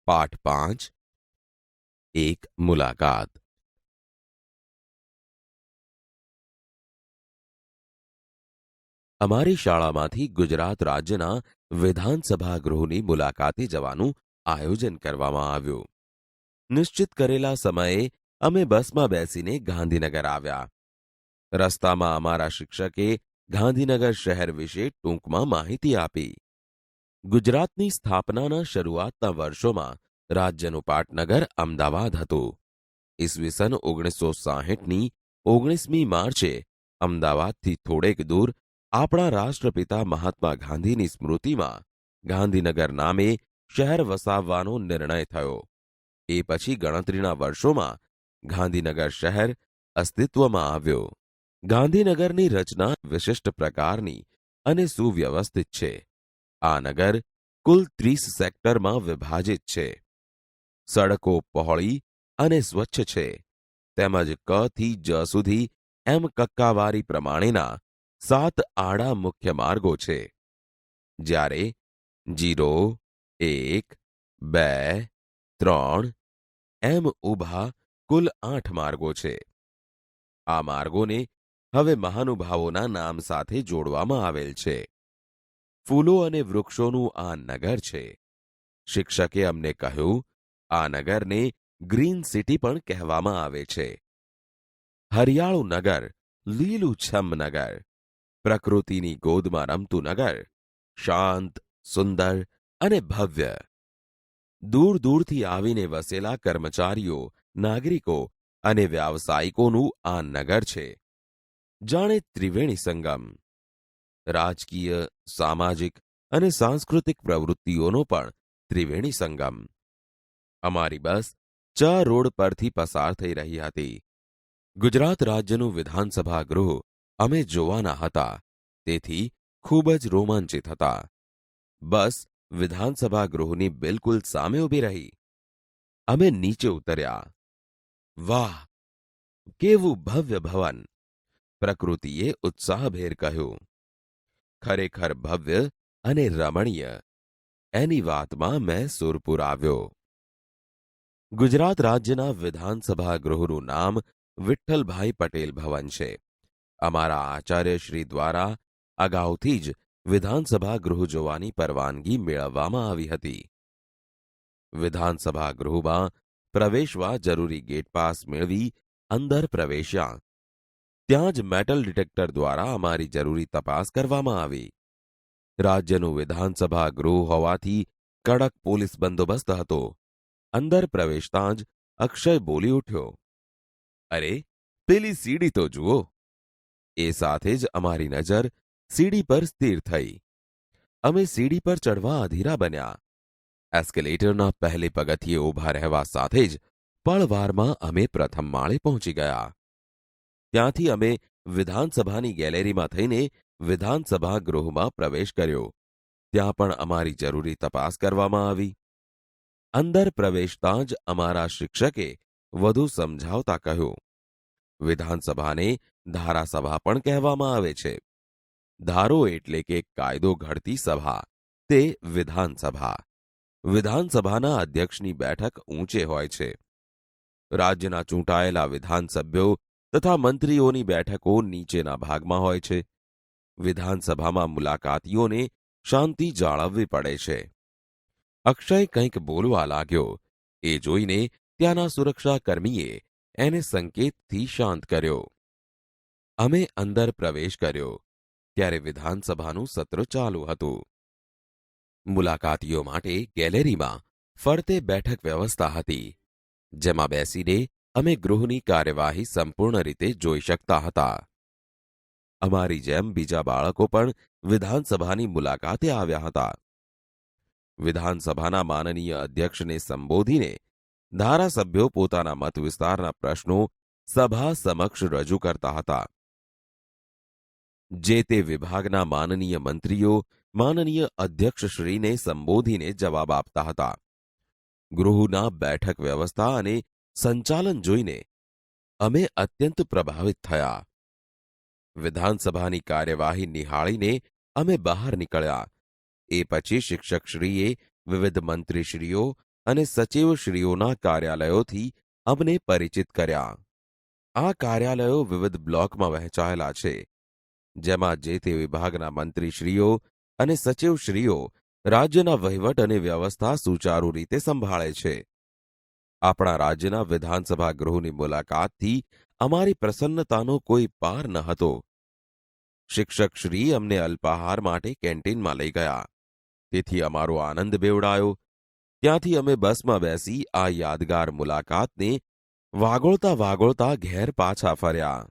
પાઠ 5 એક મુલાકાત. અમારી શાળામાંથી ગુજરાત રાજ્યના વિધાનસભા ગૃહની મુલાકાતે જવાનું આયોજન કરવામાં આવ્યું. નિશ્ચિત કરેલા સમયે અમે બસમાં બેસીને ગાંધીનગર આવ્યા. રસ્તામાં અમારા શિક્ષકે ગાંધીનગર શહેર વિશે ટૂંકમાં માહિતી આપી. ગુજરાતની સ્થાપનાના શરૂઆતના વર્ષોમાં રાજ્યનું પાટનગર અમદાવાદ હતું. ઈસવીસન 1960ની 19મી માર્ચે અમદાવાદથી થોડેક દૂર આપણા રાષ્ટ્રપિતા મહાત્મા ગાંધીની સ્મૃતિમાં ગાંધીનગર નામે શહેર વસાવવાનો નિર્ણય થયો. એ પછી ગણતરીના વર્ષોમાં ગાંધીનગર શહેર અસ્તિત્વમાં આવ્યો. ગાંધીનગરની રચના વિશિષ્ટ પ્રકારની અને સુવ્યવસ્થિત છે. આ નગર કુલ 30 સેક્ટરમાં વિભાજિત છે. સડકો પહોળી અને સ્વચ્છ છે, તેમજ ક થી જ સુધી એમ કક્કાવારી પ્રમાણેના 7 આડા મુખ્ય માર્ગો છે, જ્યારે 0, 1, 2, 3 એમ ઊભા કુલ 8 માર્ગો છે. આ માર્ગોને હવે મહાનુભાવોના નામ સાથે જોડવામાં આવેલ છે. ફૂલો અને વૃક્ષોનું આ નગર છે. શિક્ષકે અમને કહ્યું, આ નગરને ગ્રીન સિટી પણ કહેવામાં આવે છે. હરિયાળું નગર, લીલુંછમ નગર, પ્રકૃતિની ગોદમાં રમતું નગર, શાંત, સુંદર અને ભવ્ય. દૂર દૂરથી આવીને વસેલા કર્મચારીઓ, નાગરિકો અને વ્યાવસાયિકોનું આ નગર છે. જાણે ત્રિવેણી સંગમ. રાજકીય, સામાજિક અને સાંસ્કૃતિક પ્રવૃત્તિઓનો પણ ત્રિવેણી સંગમ. અમારી બસ રોડ પરથી પસાર થઈ રહી હતી. ગુજરાત રાજ્યનું વિધાનસભા ગૃહ અમે જોવાના હતા, તેથી ખૂબ જ રોમાંચિત હતા. બસ વિધાનસભા ગૃહની બિલકુલ સામે ઊભી રહી. અમે નીચે ઉતર્યા. વાહ, કેવું ભવ્ય ભવન! પ્રકૃતિએ ઉત્સાહભેર કહ્યું. ખરેખર ભવ્ય અને રમણીય. એની વાતમાં મેં સુરપુર આવ્યો. ગુજરાત રાજ્યના વિધાનસભા ગૃહનું નામ વિઠ્ઠલભાઈ પટેલ ભવન છે. અમારા આચાર્યશ્રી દ્વારા અગાઉથી જ વિધાનસભા ગૃહ જોવાની પરવાનગી મેળવવામાં આવી હતી. વિધાનસભા ગૃહમાં પ્રવેશવા જરૂરી ગેટ પાસ મેળવી અંદર પ્રવેશ્યા. ત્યાં જ મેટલ ડિટેક્ટર દ્વારા અમારી જરૂરી તપાસ કરવામાં આવી. રાજ્યનું વિધાનસભા ગૃહ હોવાથી કડક પોલીસ બંદોબસ્ત હતો. અંદર પ્રવેશતાં જ અક્ષય બોલી ઉઠ્યો, અરે, પેલી સીડી તો જુઓ. એ સાથે જ અમારી નજર સીડી પર સ્થિર થઈ. અમે સીડી પર ચડવા અધીરા બન્યા. એસ્કેલેટરના પહેલે પગથિયે ઊભા રહેવા સાથે જ પળવારમાં અમે પ્રથમ માળે પહોંચી ગયા. ત્યાંથી અમે વિધાનસભાની ગેલેરીમાં થઈને વિધાનસભા ગૃહમાં પ્રવેશ કર્યો. ત્યાં પણ અમારી જરૂરી તપાસ કરવામાં આવી. અંદર પ્રવેશતાં જ અમારા શિક્ષકે વધુ સમજાવતા કહ્યું, વિધાનસભાને ધારાસભા પણ કહેવામાં આવે છે. ધારો એટલે કે કાયદો ઘડતી સભા, તે વિધાનસભા. વિધાનસભાના અધ્યક્ષની બેઠક ઊંચે હોય છે. રાજ્યના ચૂંટાયેલા વિધાનસભ્યો તથા મંત્રીઓની બેઠકો નીચેના ભાગમાં હોય છે. વિધાનસભામાં મુલાકાતીઓને શાંતિ જાળવવી પડે છે. અક્ષય કંઈક બોલવા લાગ્યો. એ જોઈને ત્યાંના સુરક્ષાકર્મીએ એને સંકેતથી શાંત કર્યો. અમે અંદર પ્રવેશ કર્યો ત્યારે વિધાનસભાનું સત્ર ચાલુ હતું. મુલાકાતીઓ માટે ગેલેરીમાં ફરતે બેઠક વ્યવસ્થા હતી, જેમાં બેસીને અમે ગૃહની કાર્યવાહી સંપૂર્ણ રીતે જોઈ શકતા હતા. અમારી જેમ બીજા બાળકો પણ વિધાનસભાની મુલાકાતે આવ્યા હતા. વિધાનસભાના માનનીય અધ્યક્ષને સંબોધીને ધારાસભ્યો પોતાના મત વિસ્તારના પ્રશ્નો સભા સમક્ષ રજૂ કરતા હતા. જે તે વિભાગના માનનીય મંત્રીઓ માનનીય અધ્યક્ષશ્રીને સંબોધીને જવાબ આપતા હતા. ગૃહના બેઠક વ્યવસ્થા અને સંચાલન જોઈને અમે અત્યંત પ્રભાવિત થયા. વિધાનસભાની કાર્યવાહી નિહાળીને અમે બહાર નીકળ્યા. એ પછી શિક્ષકશ્રીએ વિવિધ મંત્રીશ્રીઓ અને સચિવશ્રીઓના કાર્યાલયોથી અમને પરિચિત કર્યા. આ કાર્યાલયો વિવિધ બ્લોકમાં વહેંચાયેલા છે, જેમાં જે તે વિભાગના મંત્રીશ્રીઓ અને સચિવશ્રીઓ રાજ્યના વહીવટ અને વ્યવસ્થા સુચારુ રીતે સંભાળે છે. આપણા રાજ્યના વિધાનસભા ગૃહની મુલાકાતથી અમારી પ્રસન્નતાનો કોઈ પાર ન હતો. શિક્ષકશ્રી અમને અલ્પાહાર માટે કેન્ટીનમાં લઈ ગયા, તેથી અમારો આનંદ બેવડાયો. ત્યાંથી અમે બસમાં બેસી આ યાદગાર મુલાકાતને વાગોળતા વાગોળતા ઘેર પાછા ફર્યા.